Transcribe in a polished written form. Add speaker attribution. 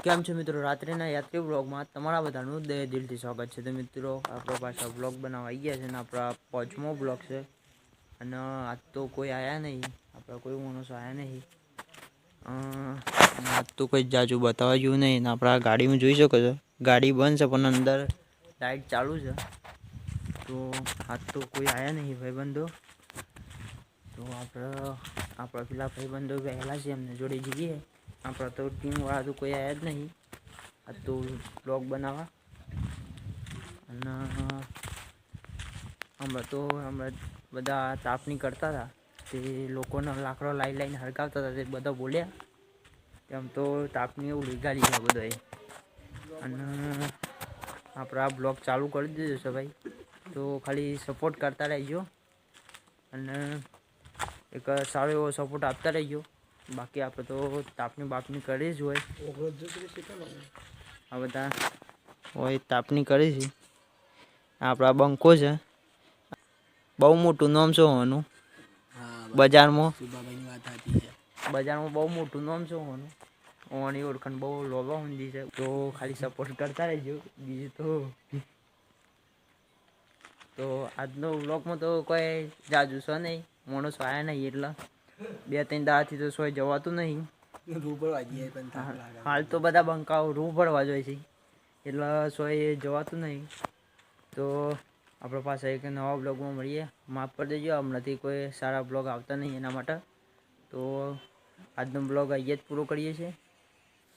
Speaker 1: કેમ છો મિત્રો? રાત્રિના યાત્રી વ્લોગમાં તમારા બધાનું દિલથી સ્વાગત છે. તો મિત્રો આપણો પાછા વ્લોગ બનાવવા આવી ગયા છે અને આપણા પાંચમો વ્લોગ છે. અને આજ તો કોઈ આવ્યા નહીં, આપણા કોઈ માણસો આવ્યા નહીં. આજ તો કોઈ જાજુ બતાવવા જેવું નહીં. ને આપણા ગાડીમાં જોઈ શકો છો, ગાડી બંધ છે પણ અંદર લાઇટ ચાલુ છે. તો આજ તો કોઈ આવ્યા નહીં ભાઈબંધો. તો આપણા પેલા ભાઈબંધો વહેલા છે, એમને જોડે જઈએ. આપણા તો ટીમવાળા તો કોઈ આવ્યા જ નહીં આ તો બ્લોગ બનાવવા. અને હમણાં બધા તાપણી કરતા હતા, તે લોકોનો લાકડો લાઈને હરગાવતા હતા. તે બધા બોલ્યા તેમ તો તાપણી એવું લીગાડી છે બધાએ. અને આપણે આ બ્લોગ ચાલુ કરી દીધો છે ભાઈ, તો ખાલી સપોર્ટ કરતા રહેજો અને એક સારો એવો સપોર્ટ આપતા રહેજો. બાકી આપણે તો તાપણી કરી જ હોય. આ બધા હોય તાપણી કરી છે. આપણા બંકો છે, બહુ મોટું નામ છે હોવાનું બજારમાં. બહુ મોટું નામ છે હોવાનું. ઓની ઓળખાણ બહુ લોબા ઊંધી છે. તો ખાલી સપોર્ટ કરતા રહેજો. બીજું તો આજનો વ્લોગમાં તો કોઈ જાજુ છે નહીં, માણસો આવ્યા નહીં એટલે 2-3 દાડાથી તો સોય જવાતું નહીં. હાલ તો બધા બંકાઓ રૂ ભરવા જોઈએ છે એટલે સોય જવાતું નહીં. તો આપણા પાસે એક નવા બ્લોગમાં મળીએ. માફ કરી દેજો, હમણાંથી કોઈ સારા બ્લોગ આવતા નહીં એના માટે. તો આજનો બ્લોગ અહીંયા જ પૂરો કરીએ છીએ.